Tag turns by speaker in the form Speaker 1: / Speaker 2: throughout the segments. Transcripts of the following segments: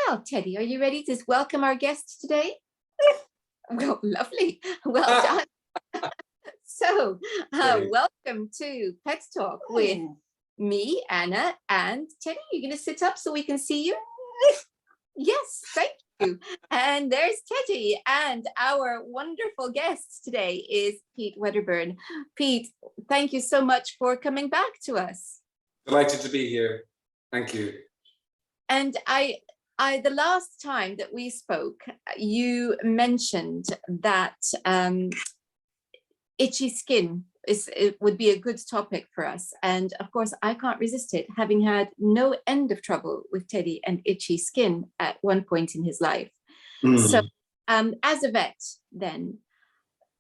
Speaker 1: Well, Teddy, are you ready to welcome our guest today? Well, lovely. Well done. So, welcome to Pet Talk with me, Anna, and Teddy. You're going to sit up so we can see you? Yes, thank you. And there's Teddy, and our wonderful guest today is Pete Wedderburn. Pete, thank you so much for coming back to us.
Speaker 2: Delighted to be here. Thank you.
Speaker 1: And the last time that we spoke, you mentioned that itchy skin would be a good topic for us. And of course, I can't resist it, having had no end of trouble with Teddy and itchy skin at one point in his life. So as a vet, then,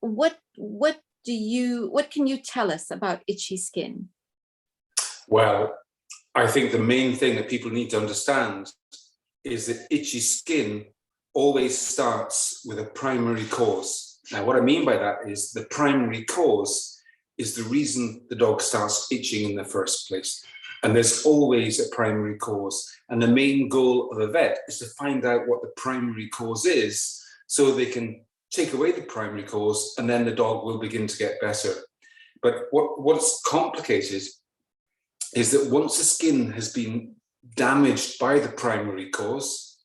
Speaker 1: what can you tell us about itchy skin?
Speaker 2: Well, I think the main thing that people need to understand is that itchy skin always starts with a primary cause. Now, what I mean by that is the primary cause is the reason the dog starts itching in the first place. And there's always a primary cause. And the main goal of a vet is to find out what the primary cause is so they can take away the primary cause and then the dog will begin to get better. But what's complicated is that once the skin has been damaged by the primary cause,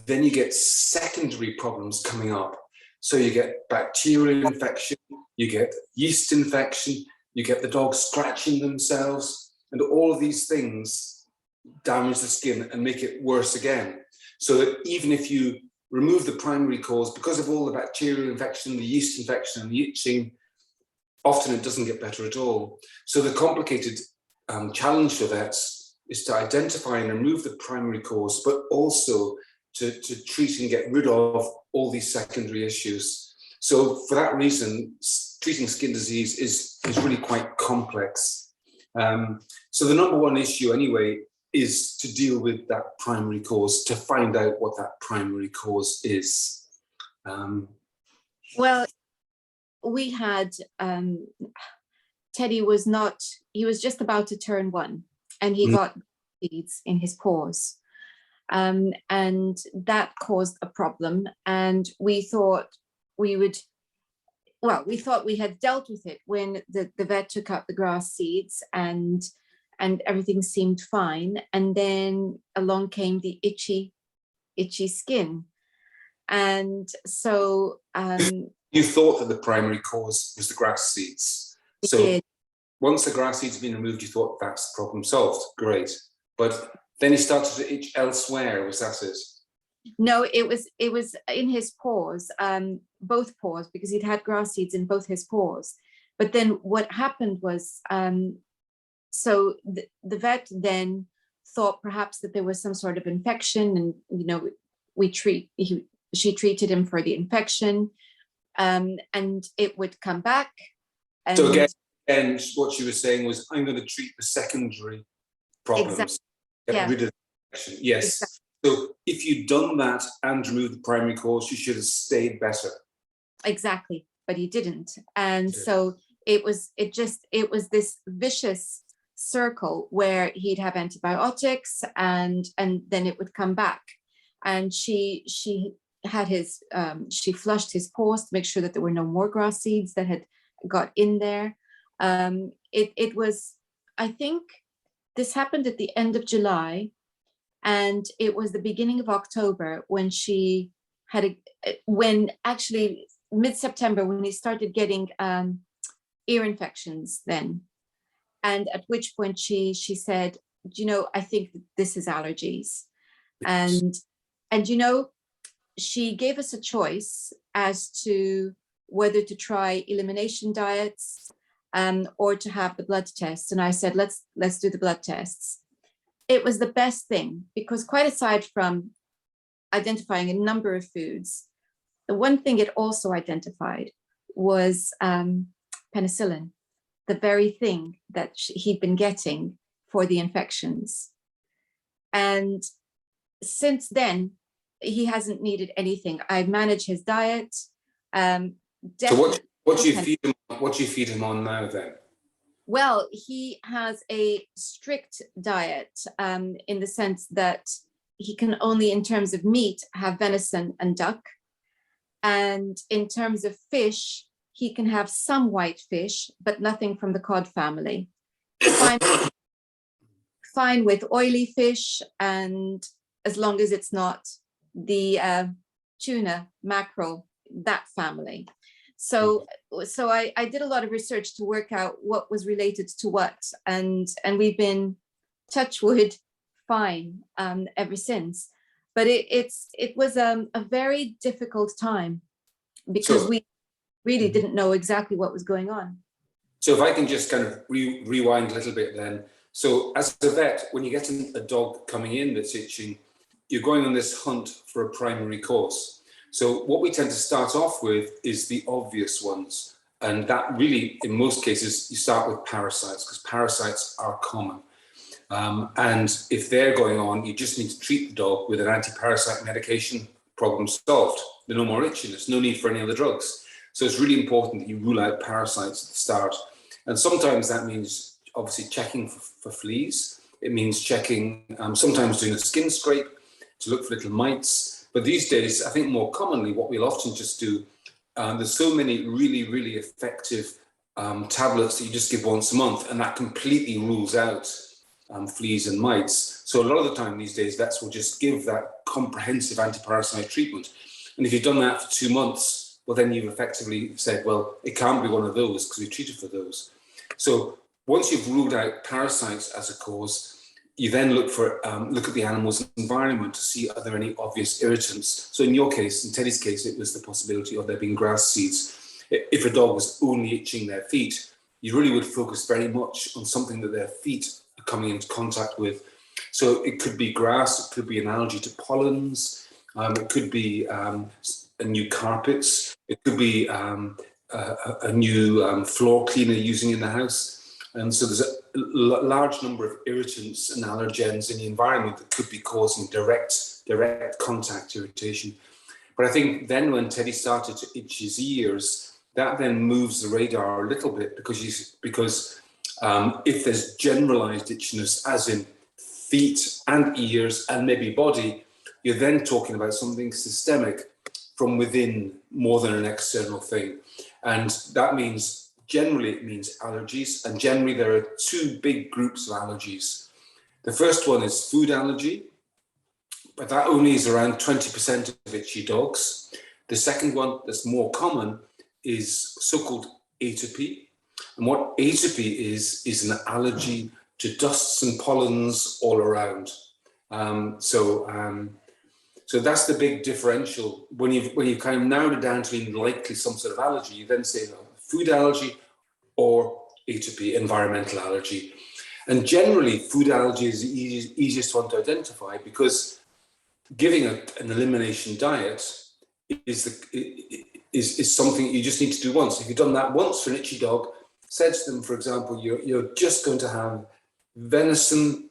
Speaker 2: then you get secondary problems coming up. So you get bacterial infection, you get yeast infection, you get the dog scratching themselves, and all of these things damage the skin and make it worse again. So that even if you remove the primary cause, because of all the bacterial infection, the yeast infection, and the itching, often it doesn't get better at all. So the complicated challenge for vets is to identify and remove the primary cause, but also to treat and get rid of all these secondary issues. So for that reason, treating skin disease is really quite complex. So the number one issue anyway is to deal with that primary cause, to find out what that primary cause is.
Speaker 1: Well, we had, Teddy was just about to turn 1, and he got seeds in his paws. And that caused a problem. And we thought we had dealt with it when the vet took out the grass seeds and everything seemed fine. And then along came the itchy skin. And so
Speaker 2: you thought that the primary cause was the grass seeds. So once the grass seeds have been removed, you thought that's the problem solved. Great. But then he started to itch elsewhere. Was that it?
Speaker 1: No, it was in his paws, both paws, because he'd had grass seeds in both his paws. But then what happened was, so the vet then thought perhaps that there was some sort of infection, and she treated him for the infection, and it would come back. And
Speaker 2: so again, what she was saying was, I'm going to treat the secondary problems.
Speaker 1: Exactly.
Speaker 2: Get rid of the infection. Yes. Exactly. So if you'd done that and removed the primary cause, you should have stayed better.
Speaker 1: Exactly, but he didn't. And so it was this vicious circle where he'd have antibiotics and then it would come back. And she had she flushed his paws to make sure that there were no more grass seeds that had got in there. It was, I think, this happened at the end of July, and it was the beginning of October when she had actually mid-September when he started getting ear infections then. And at which point she said, I think this is allergies. And she gave us a choice as to whether to try elimination diets or to have the blood tests. And I said, let's do the blood tests. It was the best thing because, quite aside from identifying a number of foods, the one thing it also identified was penicillin, the very thing that he'd been getting for the infections. And since then, he hasn't needed anything. I manage his diet.
Speaker 2: So what do you feed him on now then?
Speaker 1: Well, he has a strict diet in the sense that he can only, in terms of meat, have venison and duck. And in terms of fish, he can have some white fish, but nothing from the cod family. Fine with oily fish, and as long as it's not the tuna, mackerel, that family. So I did a lot of research to work out what was related to what, and we've been, touch wood, fine ever since. But it was a very difficult time because we really didn't know exactly what was going on.
Speaker 2: So if I can just kind of rewind a little bit then. So as a vet, when you get a dog coming in that's itching, you're going on this hunt for a primary cause. So what we tend to start off with is the obvious ones. And that really, in most cases, you start with parasites, because parasites are common. And if they're going on, you just need to treat the dog with an anti-parasite medication, problem solved. There's no more itchiness, no need for any other drugs. So it's really important that you rule out parasites at the start. And sometimes that means obviously checking for fleas. It means checking, sometimes doing a skin scrape to look for little mites. But these days, I think more commonly, what we'll often just do, there's so many really, really effective tablets that you just give once a month, and that completely rules out fleas and mites. So a lot of the time these days, vets will just give that comprehensive anti-parasite treatment. And if you've done that for 2 months, well, then you've effectively said, well, it can't be one of those because we treated for those. So once you've ruled out parasites as a cause, you then look at the animal's environment to see are there any obvious irritants. So in your case, in Teddy's case, it was the possibility of there being grass seeds. If a dog was only itching their feet, you really would focus very much on something that their feet are coming into contact with. So it could be grass, it could be an allergy to pollens, it could be a new carpets, it could be a new floor cleaner using in the house. And so there's a large number of irritants and allergens in the environment that could be causing direct contact irritation. But I think then when Teddy started to itch his ears, that then moves the radar a little bit because if there's generalized itchiness, as in feet and ears and maybe body, you're then talking about something systemic from within more than an external thing. And that means generally it means allergies, and generally there are 2 big groups of allergies. The first one is food allergy, but that only is around 20% of itchy dogs. The second one that's more common is so-called atopy. And what atopy is an allergy to dusts and pollens all around. So that's the big differential. When you've kind of narrowed it down to being likely some sort of allergy, you then say food allergy or atopy, environmental allergy. And generally, food allergy is the easiest one to identify because giving an elimination diet is something you just need to do once. If you've done that once for an itchy dog, said to them, for example, you're just going to have venison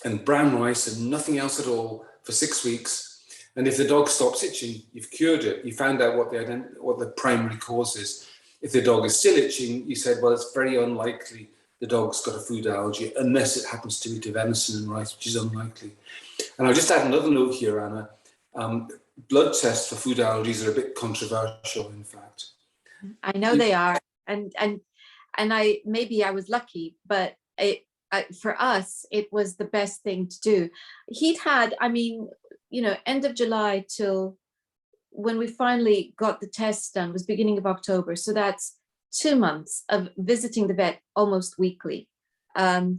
Speaker 2: and brown rice and nothing else at all for 6 weeks. And if the dog stops itching, you've cured it. You found out what the primary cause is. If the dog is still itching, you said, well, it's very unlikely the dog's got a food allergy, unless it happens to be to venison and rice, which is unlikely. And I'll just add another note here, Anna. Blood tests for food allergies are a bit controversial, in fact.
Speaker 1: I know they are. And I was lucky, but for us, it was the best thing to do. He'd had, end of July till when we finally got the test done was beginning of October. So that's 2 months of visiting the vet almost weekly. I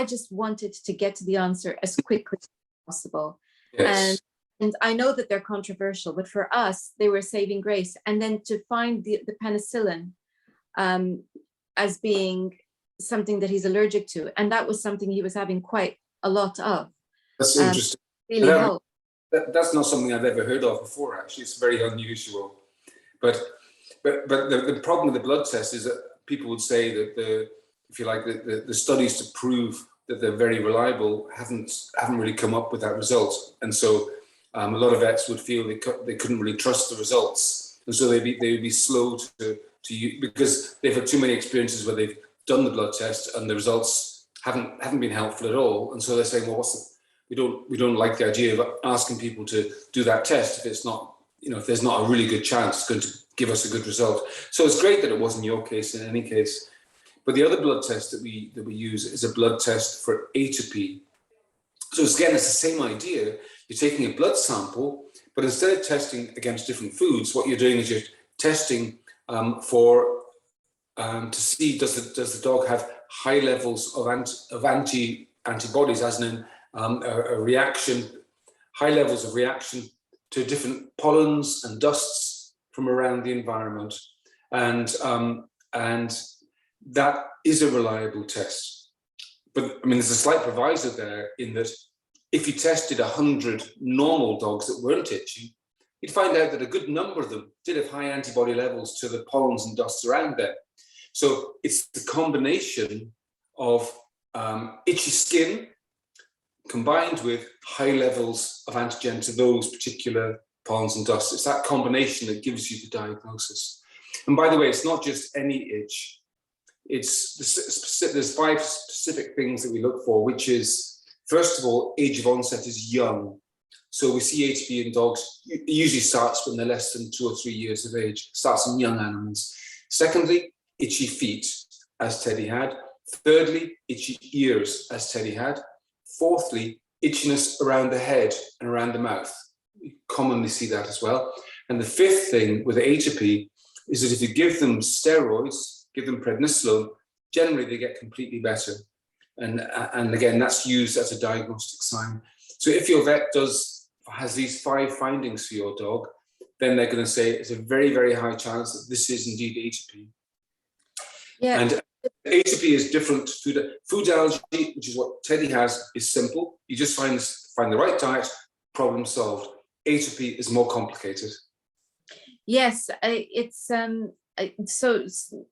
Speaker 1: just wanted to get to the answer as quickly as possible. Yes. And I know that they're controversial, but for us, they were a saving grace. And then to find the penicillin as being something that he's allergic to. And that was something he was having quite a lot of.
Speaker 2: That's interesting.
Speaker 1: Really helped.
Speaker 2: That's not something I've ever heard of before, actually. It's very unusual. But the problem with the blood test is that people would say that the studies to prove that they're very reliable haven't really come up with that result. And so a lot of vets would feel they couldn't really trust the results. And so they'd be slow to use, because they've had too many experiences where they've done the blood test and the results haven't been helpful at all. And so they're saying, well, what's we don't like the idea of asking people to do that test if it's not, if there's not a really good chance it's going to give us a good result. So it's great that it wasn't your case in any case. But the other blood test that we use is a blood test for atopy. So again, it's the same idea. You're taking a blood sample, but instead of testing against different foods, what you're doing is you're testing to see does the dog have high levels of antibodies, as in a reaction, high levels of reaction to different pollens and dusts from around the environment, and that is a reliable test. But I mean, there's a slight proviso there in that if you tested 100 normal dogs that weren't itchy, you'd find out that a good number of them did have high antibody levels to the pollens and dusts around there. So it's the combination of itchy skin combined with high levels of antigen to those particular pollens and dusts. It's that combination that gives you the diagnosis. And by the way, it's not just any itch. There's 5 specific things that we look for, which is, first of all, age of onset is young. So we see atopy in dogs. It usually starts when they're less than 2 or 3 years of age. It starts in young animals. Secondly, itchy feet, as Teddy had. Thirdly, itchy ears, as Teddy had. Fourthly, itchiness around the head and around the mouth. We commonly see that as well. And the fifth thing with atopy is that if you give them steroids, give them prednisolone, generally they get completely better. And again, that's used as a diagnostic sign. So if your vet has these 5 findings for your dog, then they're going to say it's a very, very high chance that this is indeed atopy.
Speaker 1: Yeah.
Speaker 2: And atopy is different to food allergy, which is what Teddy has, is simple. You just find the right diet, problem solved. Atopy is more complicated.
Speaker 1: Yes, it's so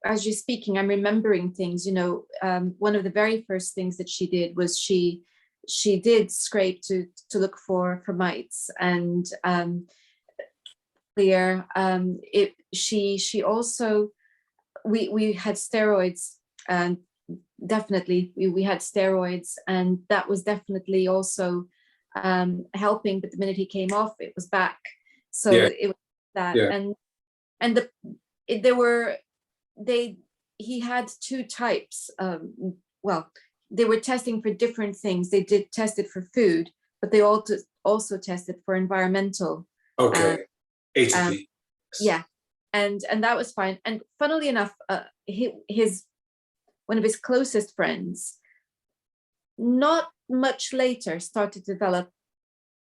Speaker 1: as you're speaking, I'm remembering things. One of the very first things that she did was she did scrape to look for mites, and clear. She also we had steroids, and definitely we had steroids, and that was definitely also helping. But the minute he came off, it was back. So it was that, he had 2 types. They were testing for different things. They did test it for food, but they also tested for environmental.
Speaker 2: Okay, atopy.
Speaker 1: Yeah, and that was fine. And funnily enough, one of his closest friends, not much later, started to develop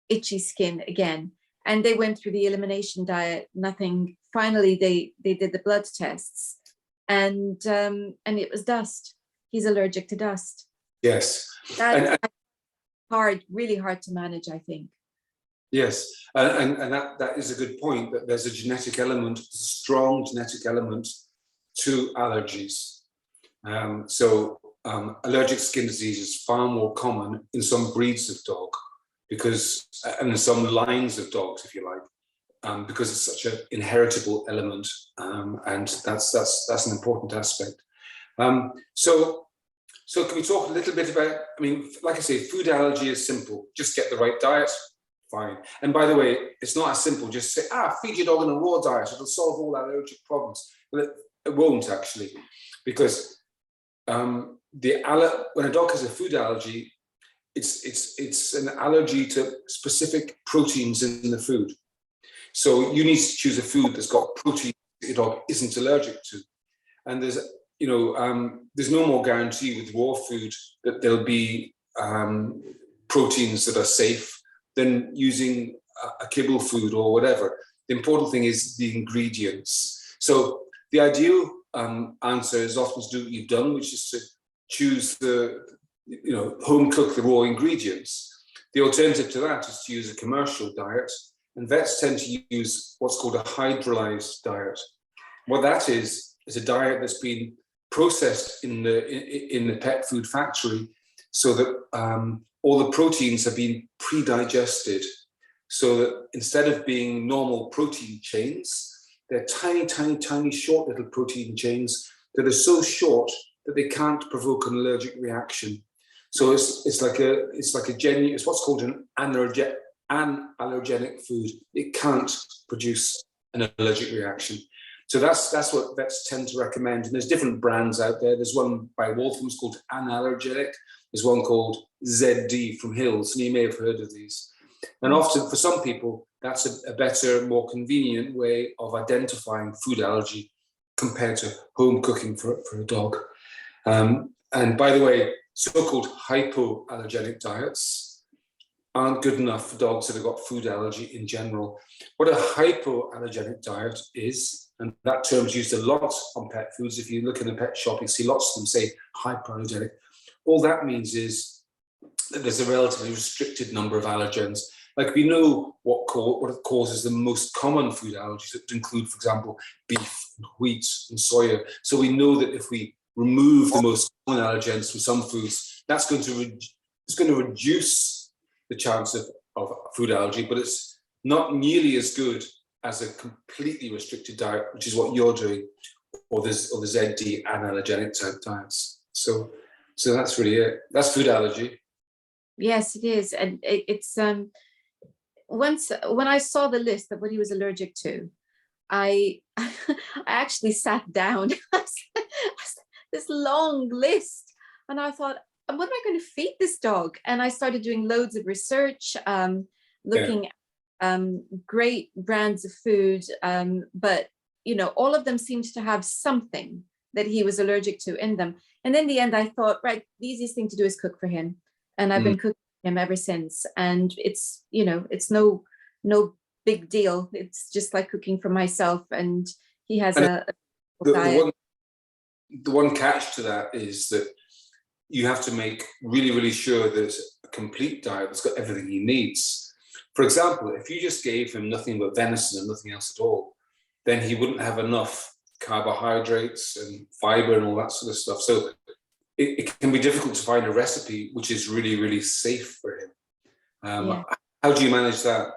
Speaker 1: itchy skin again, and they went through the elimination diet. Nothing. Finally, they did the blood tests, and it was dust. He's allergic to dust.
Speaker 2: Yes.
Speaker 1: That's really hard to manage, I think.
Speaker 2: Yes, and that is a good point, that there's a genetic element, a strong genetic element to allergies. Allergic skin disease is far more common in some breeds of dog, and in some lines of dogs, if you like, because it's such an inheritable element, and that's an important aspect. So can we talk a little bit about, like I say, food allergy is simple. Just get the right diet, fine. And by the way, it's not as simple, just say, feed your dog on a raw diet, it'll solve all allergic problems. Well, it won't actually, because when a dog has a food allergy, it's an allergy to specific proteins in the food. So you need to choose a food that's got protein that your dog isn't allergic to. And there's no more guarantee with raw food that there'll be proteins that are safe than using a kibble food or whatever. The important thing is the ingredients. So the ideal answer is often to do what you've done, which is to choose home cook the raw ingredients. The alternative to that is to use a commercial diet, and vets tend to use what's called a hydrolyzed diet. What that is a diet that's been processed in the pet food factory, so that all the proteins have been pre-digested, so that instead of being normal protein chains, they're tiny, tiny, tiny, short little protein chains that are so short that they can't provoke an allergic reaction. So it's like a genuine, it's what's called an allergenic food. It can't produce an allergic reaction. So that's what vets tend to recommend. And there's different brands out there. There's one by Waltham's called Analergenic. There's one called ZD from Hills, and you may have heard of these. And often for some people, that's a better, more convenient way of identifying food allergy compared to home cooking for a dog. And by the way, so-called hypoallergenic diets aren't good enough for dogs that have got food allergy in general. What a hypoallergenic diet is, and that term's used a lot on pet foods. If you look in a pet shop, you see lots of them say hypoallergenic. All that means is that there's a relatively restricted number of allergens. Like we know what causes the most common food allergies that include, for example, beef, and wheat, and soya. So we know that if we remove the most common allergens from some foods, that's going to reduce the chance of food allergy, but it's not nearly as good as a completely restricted diet, which is what you're doing, or the ZD analergenic type diets. So that's really it. That's food allergy.
Speaker 1: Yes, it is, and it's once when I saw the list of what he was allergic to, I actually sat down. This long list, and I thought, what am I going to feed this dog? And I started doing loads of research, looking at great brands of food, but all of them seemed to have something that he was allergic to in them. And in the end, I thought, right, the easiest thing to do is cook for him, and I've been cooking for him ever since. And it's it's no big deal. It's just like cooking for myself, and he has a diet.
Speaker 2: The one catch to that is that you have to make really, really sure that it's a complete diet that's got everything he needs. For example, if you just gave him nothing but venison and nothing else at all, then he wouldn't have enough carbohydrates and fiber and all that sort of stuff. So it can be difficult to find a recipe which is really, really safe for him. How do you manage that?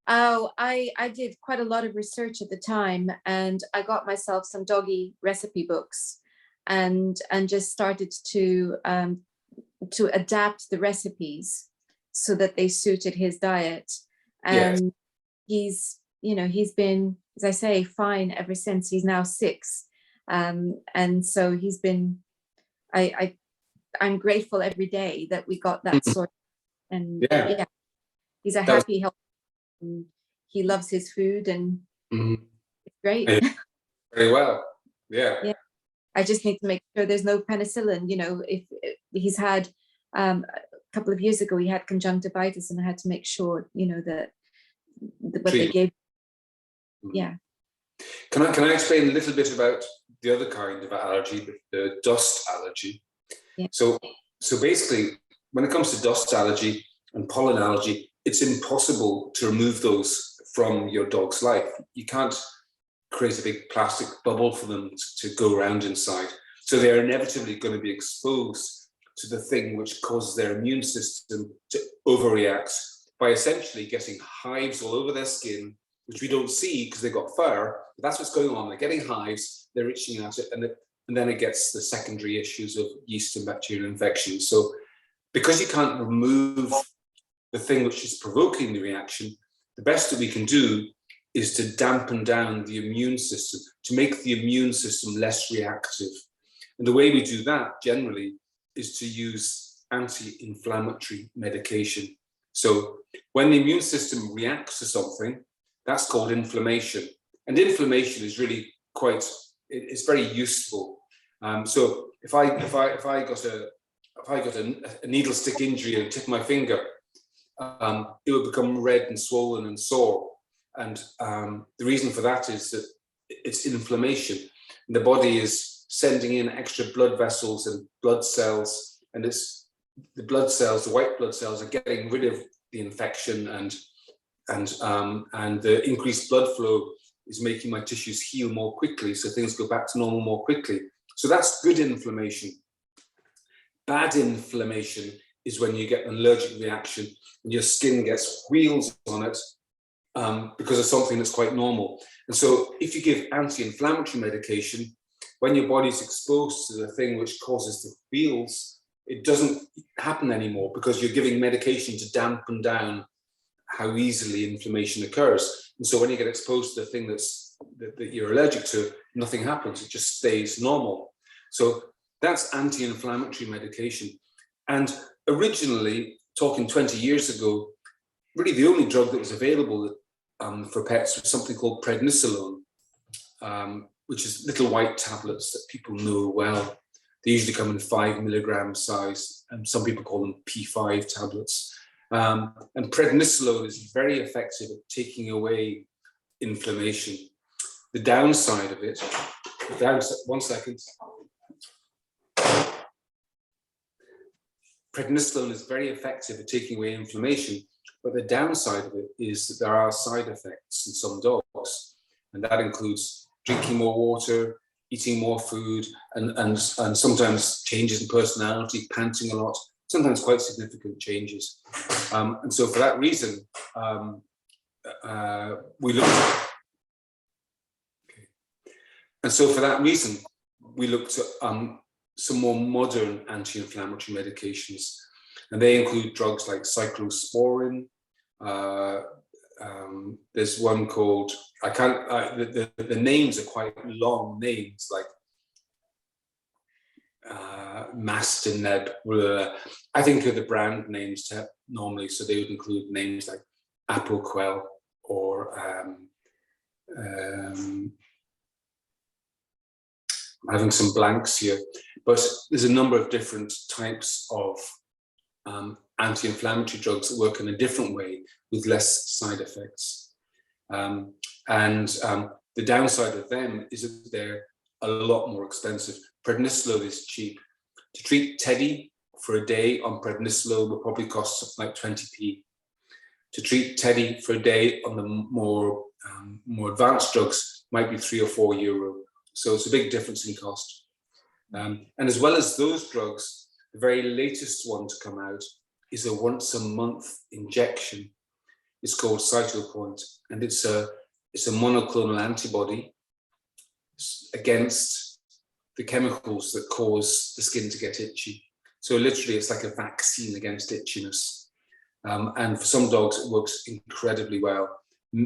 Speaker 1: Oh, I did quite a lot of research at the time, and I got myself some doggy recipe books, and just started to adapt the recipes so that they suited his diet. And he's been, as I say, fine ever since. He's now 6, and so he's been. I'm grateful every day that we got that sort. And he's a happy, healthy. He loves his food, and it's great.
Speaker 2: Very well. Yeah.
Speaker 1: I just need to make sure there's no penicillin. If he's had a couple of years ago, he had conjunctivitis, and I had to make sure that what they gave. Yeah.
Speaker 2: Can I explain a little bit about the other kind of allergy, the dust allergy?
Speaker 1: Yeah.
Speaker 2: So basically, when it comes to dust allergy and pollen allergy, it's impossible to remove those from your dog's life. You can't create a big plastic bubble for them to go around inside. So they're inevitably going to be exposed to the thing which causes their immune system to overreact by essentially getting hives all over their skin, which we don't see because they've got fur. But that's what's going on. They're getting hives, they're itching at it, and then it gets the secondary issues of yeast and bacterial infections. So because you can't remove the thing which is provoking the reaction, the best that we can do is to dampen down the immune system, to make the immune system less reactive. And the way we do that generally is to use anti-inflammatory medication. So when the immune system reacts to something, that's called inflammation. And inflammation is really it's very useful. So if I got a needle stick injury and tip my finger, it would become red and swollen and sore. And the reason for that is that it's inflammation. And the body is sending in extra blood vessels and blood cells, and the blood cells, the white blood cells, are getting rid of the infection, and the increased blood flow is making my tissues heal more quickly, so things go back to normal more quickly. So that's good inflammation. Bad inflammation is when you get an allergic reaction and your skin gets wheals on it because of something that's quite normal. And so if you give anti-inflammatory medication, when your body's exposed to the thing which causes the wheals, it doesn't happen anymore because you're giving medication to dampen down how easily inflammation occurs. And so when you get exposed to the thing that you're allergic to, nothing happens. It just stays normal. So that's anti-inflammatory medication. And originally, talking 20 years ago, really the only drug that was available for pets was something called prednisolone, which is little white tablets that people know well. They usually come in 5 milligram size, and some people call them P5 tablets. And prednisolone is very effective at taking away inflammation. The downside of it, one second. Prednisolone is very effective at taking away inflammation, but the downside of it is that there are side effects in some dogs, and that includes drinking more water, eating more food, and sometimes changes in personality, panting a lot, sometimes quite significant changes. And so for that reason, we looked at, some more modern anti-inflammatory medications, and they include drugs like cyclosporin. There's one called, the names are quite long names, like Mastinib. I think of the brand names normally, so they would include names like Apoquel or I'm having some blanks here, but there's a number of different types of anti-inflammatory drugs that work in a different way with less side effects. The downside of them is that they're a lot more expensive. Prednisolone is cheap. To treat Teddy for a day on prednisolone will probably cost something like 20p. To treat Teddy for a day on the more advanced drugs might be €3 or €4. So it's a big difference in cost. And as well as those drugs, the very latest one to come out is a once a month injection. It's called Cytopoint, and it's a monoclonal antibody against the chemicals that cause the skin to get itchy. So literally it's like a vaccine against itchiness. And for some dogs, it works incredibly well.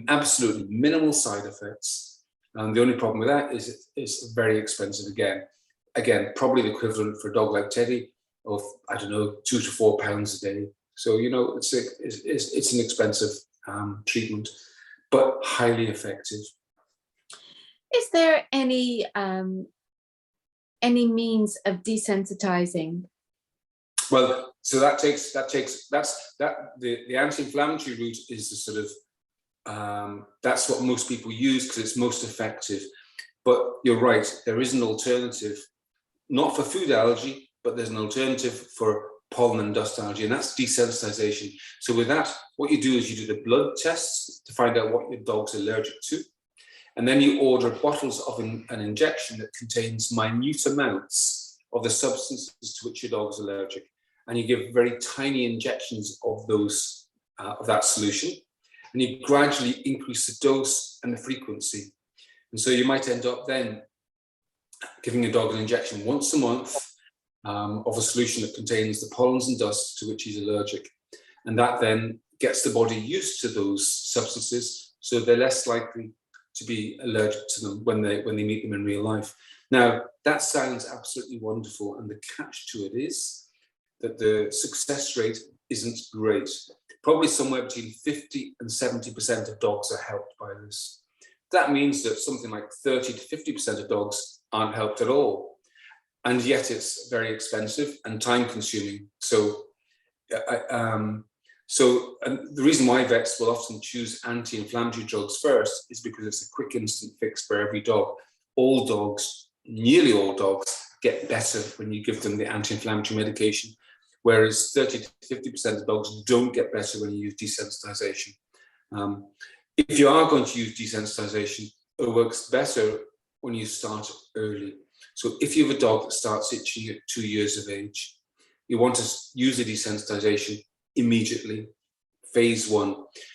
Speaker 2: Absolutely minimal side effects. And the only problem with that is it's very expensive again. Again, probably the equivalent for a dog like Teddy of, I don't know, £2 to £4 a day. So, you know, it's an expensive treatment, but highly effective.
Speaker 1: Is there any means of desensitizing?
Speaker 2: Well, so the anti-inflammatory route is the sort of, that's what most people use because it's most effective. But you're right, there is an alternative, not for food allergy, but there's an alternative for pollen and dust allergy, and that's desensitization. So with that, what you do is you do the blood tests to find out what your dog's allergic to. And then you order bottles of an injection that contains minute amounts of the substances to which your dog is allergic. And you give very tiny injections of those, of that solution. And you gradually increase the dose and the frequency. And so you might end up then giving a dog an injection once a month of a solution that contains the pollens and dust to which he's allergic. And that then gets the body used to those substances, so they're less likely to be allergic to them when they meet them in real life. Now, that sounds absolutely wonderful, and the catch to it is that the success rate isn't great. Probably somewhere between 50 and 70% of dogs are helped by this. That means that something like 30 to 50% of dogs aren't helped at all. And yet it's very expensive and time consuming. So, and the reason why vets will often choose anti-inflammatory drugs first is because it's a quick instant fix for every dog. All dogs, nearly all dogs, get better when you give them the anti-inflammatory medication, whereas 30 to 50% of dogs don't get better when you use desensitization. If you are going to use desensitization, it works better when you start early. So if you have a dog that starts itching at 2 years of age, you want to use the desensitization immediately, phase 1.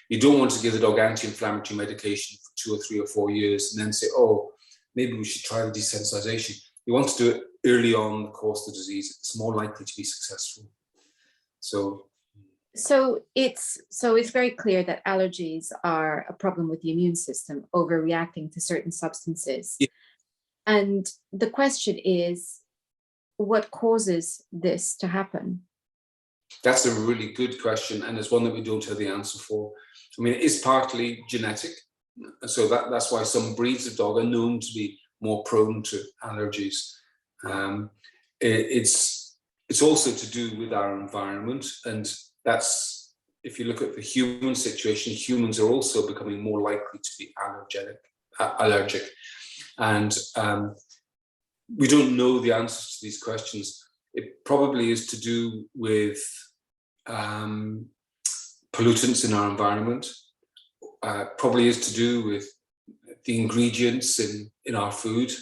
Speaker 2: You don't want to give the dog anti-inflammatory medication for 2 or 3 or 4 years and then say, oh, maybe we should try the desensitization. You want to do it early on the course of the disease, it's more likely to be successful. So
Speaker 1: it's very clear that allergies are a problem with the immune system overreacting to certain substances.
Speaker 2: Yeah.
Speaker 1: And the question is, what causes this to happen?
Speaker 2: That's a really good question, and it's one that we don't have the answer for. I mean, it is partly genetic, so that's why some breeds of dog are known to be more prone to allergies. It's also to do with our environment, and that's, if you look at the human situation, humans are also becoming more likely to be allergic. And we don't know the answers to these questions. It probably is to do with pollutants in our environment, probably is to do with the ingredients in our food,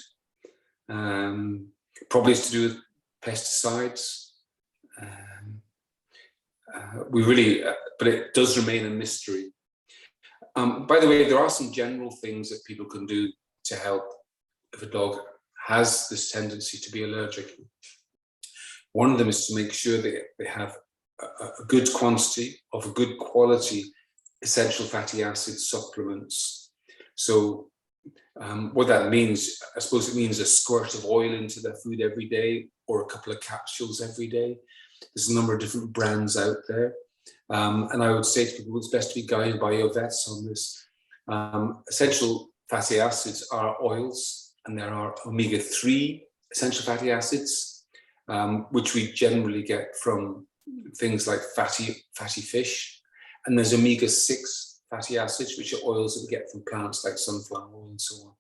Speaker 2: probably is to do with pesticides. But it does remain a mystery. By the way, there are some general things that people can do to help if a dog has this tendency to be allergic. One of them is to make sure that they have a good quantity of a good quality essential fatty acid supplements. So what that means, I suppose it means a squirt of oil into their food every day, or a couple of capsules every day. There's a number of different brands out there. And I would say to people, it's best to be guided by your vets on this. Essential fatty acids are oils, and there are omega-3 essential fatty acids, which we generally get from things like fatty fish. And there's omega-6 fatty acids, which are oils that we get from plants like sunflower oil and so on.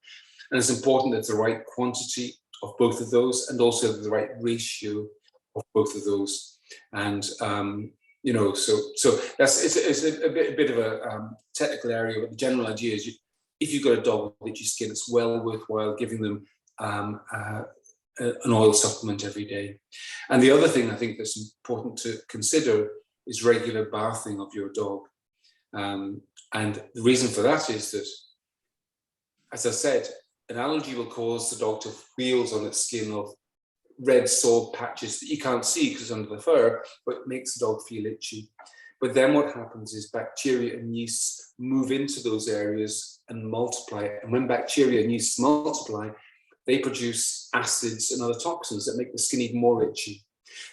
Speaker 2: And it's important that the right quantity of both of those, and also the right ratio of both of those. And so it's a bit of a technical area, but the general idea is if you've got a dog with itchy skin, it's well worthwhile giving them an oil supplement every day. And the other thing I think that's important to consider is regular bathing of your dog. And the reason for that is that, as I said, an allergy will cause the dog to have wheals on its skin of red sore patches that you can't see because it's under the fur, but it makes the dog feel itchy. But then what happens is bacteria and yeasts move into those areas and multiply. And when bacteria and yeasts multiply, they produce acids and other toxins that make the skin even more itchy.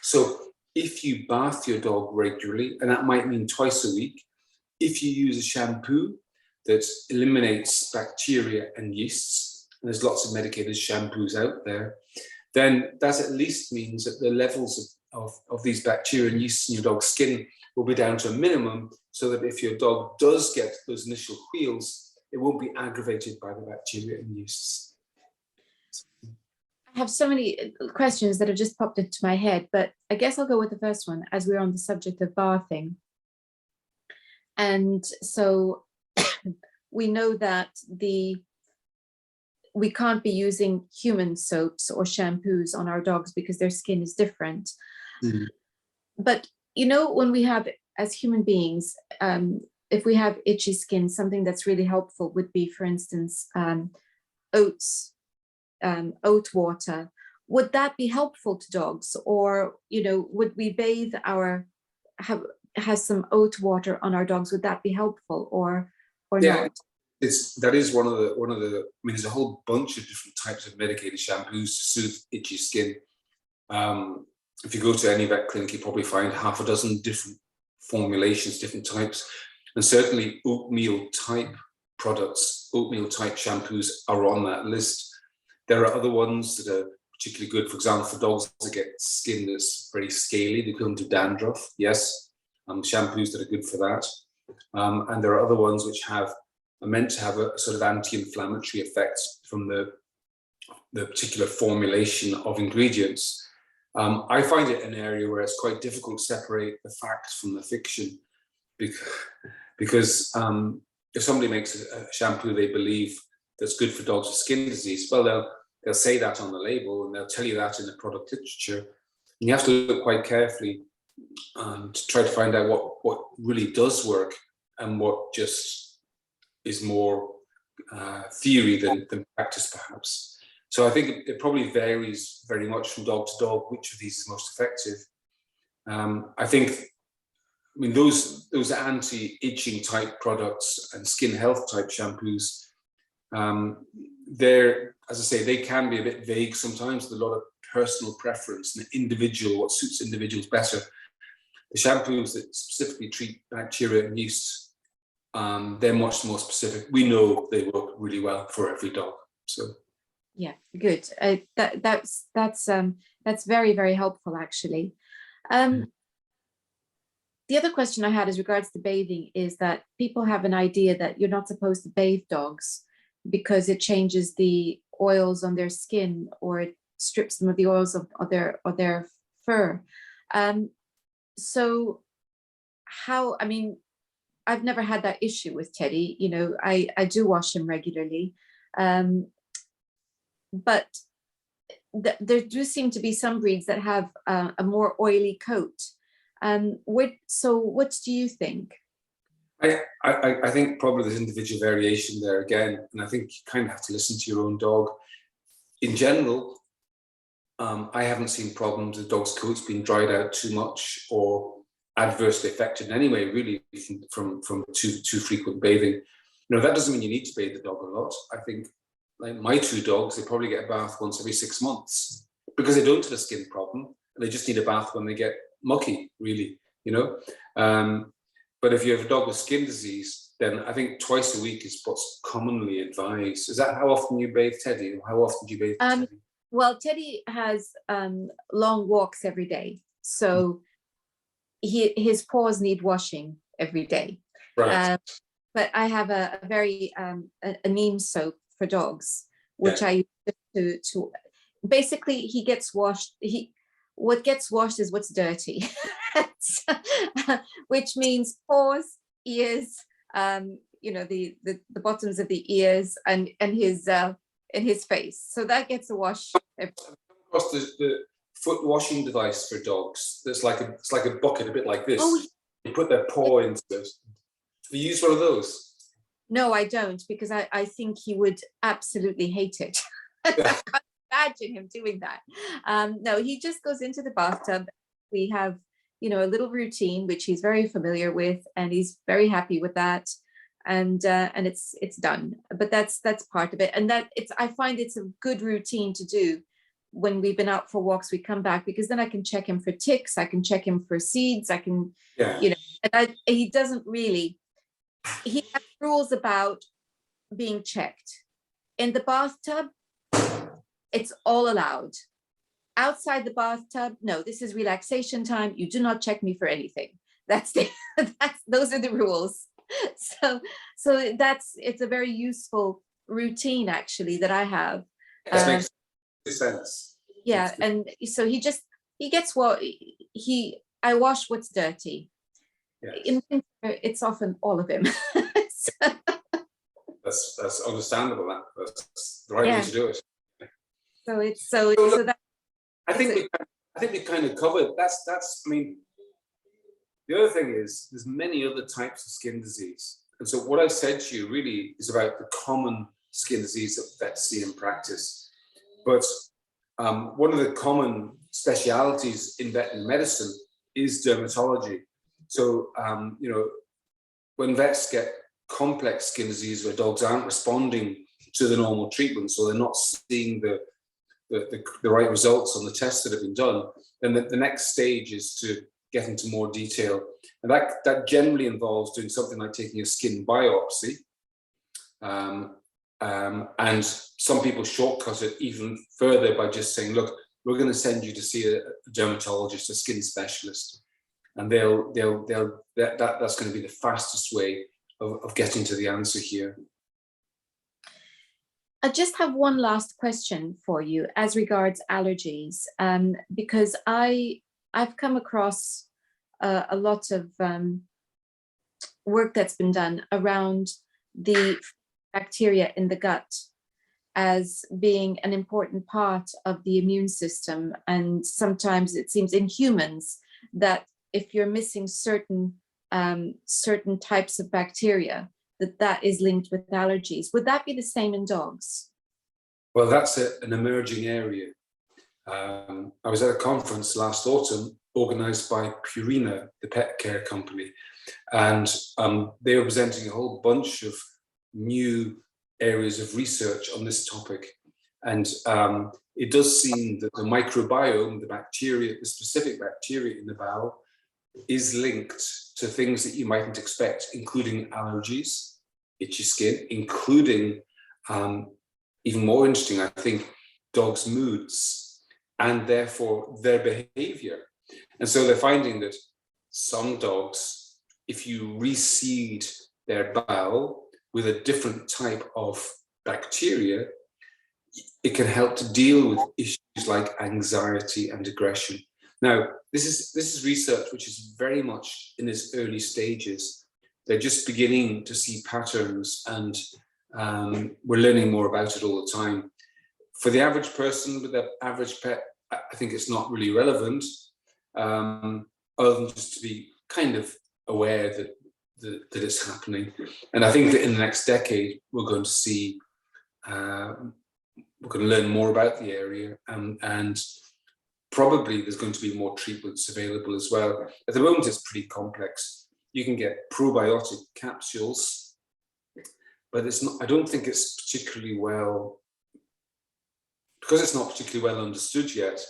Speaker 2: So if you bath your dog regularly, and that might mean twice a week, if you use a shampoo that eliminates bacteria and yeasts, and there's lots of medicated shampoos out there, then that at least means that the levels of these bacteria and yeasts in your dog's skin will be down to a minimum, so that if your dog does get those initial wheals, it won't be aggravated by the bacteria and yeasts.
Speaker 1: I have so many questions that have just popped into my head, but I guess I'll go with the first one as we're on the subject of bathing. And so we know that we can't be using human soaps or shampoos on our dogs because their skin is different. Mm-hmm. But, when we have, as human beings, if we have itchy skin, something that's really helpful would be, for instance, oat water. Would that be helpful to dogs? Or, would we bathe have some oat water on our dogs? Would that be helpful or not?
Speaker 2: That is one of the. I mean, there's a whole bunch of different types of medicated shampoos to soothe itchy skin. If you go to any vet clinic, you probably find half a dozen different formulations, different types, and certainly oatmeal type products, oatmeal type shampoos are on that list. There are other ones that are particularly good. For example, for dogs that get skin that's very scaly, they come to dandruff. Yes, shampoos that are good for that. And there are other ones which are meant to have a sort of anti-inflammatory effect from the particular formulation of ingredients. I find it an area where it's quite difficult to separate the facts from the fiction, because if somebody makes a shampoo they believe that's good for dogs with skin disease, well, they'll say that on the label, and they'll tell you that in the product literature. And you have to look quite carefully to try to find out what really does work and what just is more theory than practice, perhaps. So I think it probably varies very much from dog to dog which of these is most effective. I think, I mean, those anti-itching type products and skin health type shampoos, they're, as I say, they can be a bit vague sometimes, with a lot of personal preference and individual, what suits individuals better. The shampoos that specifically treat bacteria and yeast, they're much more specific. We know they work really well for every dog. So
Speaker 1: yeah, good. That's very, very helpful, actually. The other question I had as regards to bathing is that people have an idea that you're not supposed to bathe dogs because it changes the oils on their skin, or it strips them of the oils of their fur. So how, I mean, I've never had that issue with Teddy. You know, I do wash him regularly, but there do seem to be some breeds that have a more oily coat. So what do you think?
Speaker 2: I think probably there's individual variation there again, and I think you kind of have to listen to your own dog. In general, I haven't seen problems with dogs' coats being dried out too much or adversely affected in any way, really, from too frequent bathing. No, that doesn't mean you need to bathe the dog a lot. I think, like my two dogs, they probably get a bath once every 6 months because they don't have a skin problem, and they just need a bath when they get mucky, really, you know. But if you have a dog with skin disease, then I think twice a week is what's commonly advised. Is that how often you bathe Teddy? Or how often do you bathe Teddy?
Speaker 1: Well, Teddy has long walks every day, so his paws need washing every day.
Speaker 2: Right.
Speaker 1: But I have a very a neem soap for dogs, which I use to basically, he gets washed. What gets washed is what's dirty, which means paws, ears, you know, the bottoms of the ears, and his face. So that gets a wash.
Speaker 2: Across the foot washing device for dogs. It's like a bucket, a bit like this.
Speaker 1: Oh,
Speaker 2: you put their paw into it. Do you use one of those?
Speaker 1: No, I don't, because I think he would absolutely hate it. I can't imagine him doing that. No, he just goes into the bathtub. We have, you know, a little routine which he's very familiar with, and he's very happy with that. And it's done. But that's part of it. And I find it's a good routine to do when we've been out for walks. We come back, because then I can check him for ticks, I can check him for seeds, I can, you know, and he doesn't really. He has rules about being checked. In the bathtub, it's all allowed. Outside the bathtub, no, this is relaxation time. You do not check me for anything. Those are the rules. So it's a very useful routine, actually, that I have.
Speaker 2: That makes sense.
Speaker 1: Yeah, and so he gets what I wash what's dirty.
Speaker 2: Yes.
Speaker 1: In winter, it's often all of him. So,
Speaker 2: that's understandable. That's the right way to do it. I think we kind of covered. That's. I mean, the other thing is there's many other types of skin disease, and so what I said to you really is about the common skin disease that vets see in practice. But one of the common specialities in veterinary medicine is dermatology. So, you know, when vets get complex skin disease where dogs aren't responding to the normal treatment, so they're not seeing the right results on the tests that have been done, then the next stage is to get into more detail. And that generally involves doing something like taking a skin biopsy. And some people shortcut it even further by just saying, look, we're going to send you to see a dermatologist, a skin specialist. And that's going to be the fastest way of getting to the answer here.
Speaker 1: I just have one last question for you as regards allergies, because I've come across a lot of work that's been done around the bacteria in the gut as being an important part of the immune system. And sometimes it seems in humans that if you're missing certain types of bacteria, that is linked with allergies. Would that be the same in dogs?
Speaker 2: Well, that's an emerging area. I was at a conference last autumn organized by Purina, the pet care company, and they were presenting a whole bunch of new areas of research on this topic. And it does seem that the microbiome, the bacteria, the specific bacteria in the bowel, is linked to things that you mightn't expect, including allergies, itchy skin, including, even more interesting, I think, dogs' moods and therefore their behavior. And so they're finding that some dogs, if you reseed their bowel with a different type of bacteria, it can help to deal with issues like anxiety and aggression. Now, this is research which is very much in its early stages. They're just beginning to see patterns, and we're learning more about it all the time. For the average person with an average pet, I think it's not really relevant, other than just to be kind of aware that it's happening. And I think that in the next decade, we're going to see, we're going to learn more about the area, and probably there's going to be more treatments available as well. At the moment, it's pretty complex. You can get probiotic capsules, but it's not, I don't think it's particularly well, because it's not particularly well understood yet.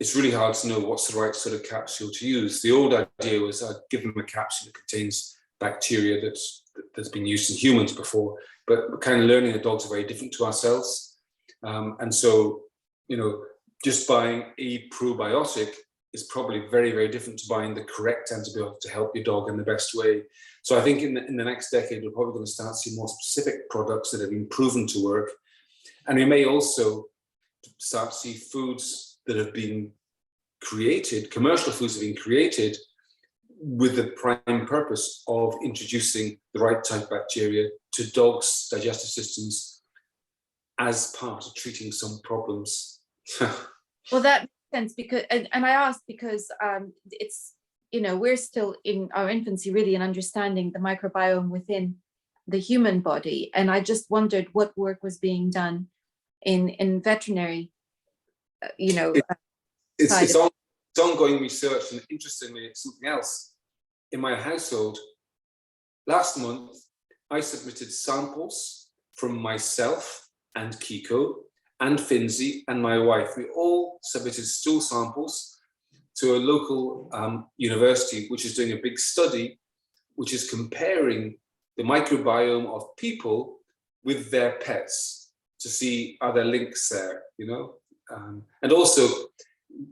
Speaker 2: It's really hard to know what's the right sort of capsule to use. The old idea was I'd give them a capsule that contains bacteria that's been used in humans before, but we're kind of learning that dogs are very different to ourselves. And so, you know, just buying a probiotic is probably very, very different to buying the correct antibiotic to help your dog in the best way. So I think in the next decade, we're probably going to start seeing more specific products that have been proven to work. And we may also start to see foods that have been created, commercial foods have been created with the prime purpose of introducing the right type of bacteria to dogs' digestive systems as part of treating some problems.
Speaker 1: Well, that makes sense, because, and I asked because it's, you know, we're still in our infancy really in understanding the microbiome within the human body. And I just wondered what work was being done in veterinary, you know.
Speaker 2: It's ongoing research, and interestingly, it's something else. In my household, last month, I submitted samples from myself and Kiko and Finzi and my wife. We all submitted stool samples to a local university, which is doing a big study, which is comparing the microbiome of people with their pets to see are there links there, you know, and also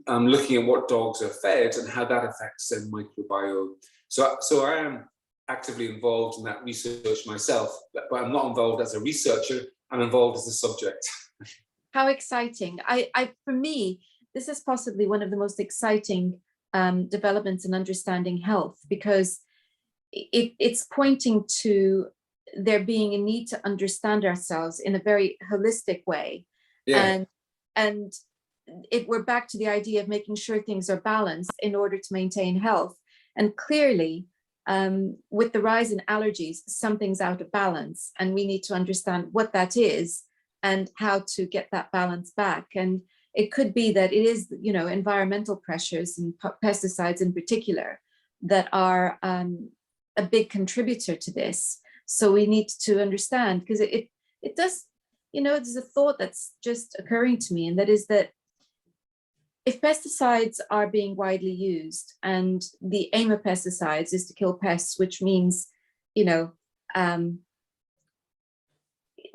Speaker 2: looking at what dogs are fed and how that affects their microbiome. So I am actively involved in that research myself, but I'm not involved as a researcher. I'm involved as a subject.
Speaker 1: How exciting. For me, this is possibly one of the most exciting developments in understanding health, because it's pointing to there being a need to understand ourselves in a very holistic way. Yeah. And we're back to the idea of making sure things are balanced in order to maintain health. And clearly, with the rise in allergies, something's out of balance, and we need to understand what that is and how to get that balance back. And it could be that it is, you know, environmental pressures and pesticides in particular that are a big contributor to this. So we need to understand, because it does, you know, there's a thought that's just occurring to me, and that is that if pesticides are being widely used, and the aim of pesticides is to kill pests, which means, you know,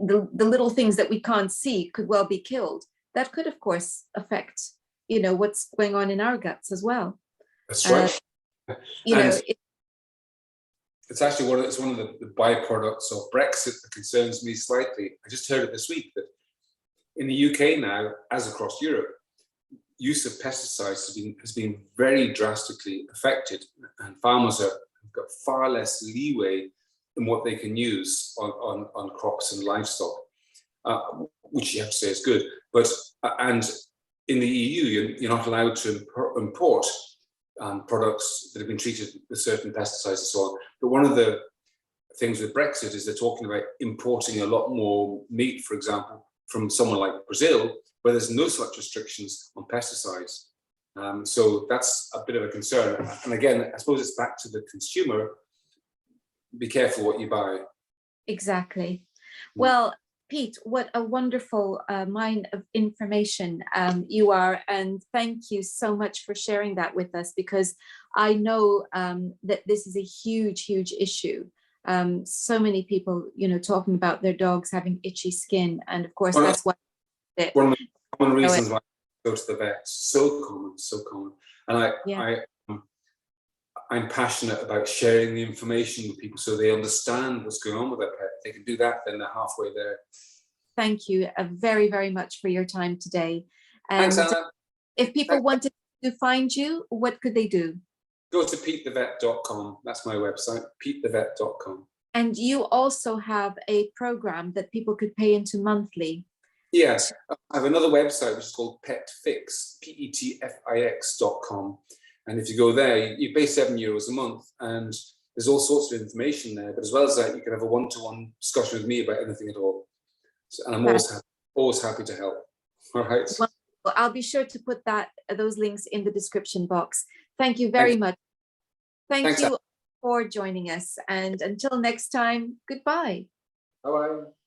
Speaker 1: the little things that we can't see could well be killed. That could, of course, affect, you know, what's going on in our guts as well.
Speaker 2: That's right.
Speaker 1: You know,
Speaker 2: it's actually one of the byproducts of Brexit that concerns me slightly. I just heard it this week that in the UK now, as across Europe, use of pesticides has been very drastically affected, and farmers have got far less leeway in what they can use on crops and livestock, which you have to say is good. But and in the EU, you're not allowed to import products that have been treated with certain pesticides and so on. But one of the things with Brexit is they're talking about importing a lot more meat, for example, from someone like Brazil, where there's no such restrictions on pesticides. So that's a bit of a concern. And again, I suppose it's back to the consumer. Be careful what you buy.
Speaker 1: Exactly. Well, Pete, what a wonderful mine of information you are. And thank you so much for sharing that with us, because I know that this is a huge, huge issue. So many people, you know, talking about their dogs having itchy skin. And of course, that's what
Speaker 2: one of the common reasons why I go to the vet. So common, so common. And I'm passionate about sharing the information with people so they understand what's going on with their pet. If they can do that, then they're halfway there.
Speaker 1: Thank you very, very much for your time today. And
Speaker 2: Thanks, Anna.
Speaker 1: if people wanted to find you, what could they do?
Speaker 2: Go to petethevet.com. That's my website, petethevet.com.
Speaker 1: And you also have a program that people could pay into monthly.
Speaker 2: Yes, I have another website which is called PetFix, petfix.com. And if you go there, you pay €7 a month, and there's all sorts of information there. But as well as that, you can have a one-to-one discussion with me about anything at all. So, and I'm always happy to help. All right.
Speaker 1: Well, I'll be sure to put those links in the description box. Thank you very much. Thanks you for joining us. And until next time, goodbye.
Speaker 2: Bye-bye.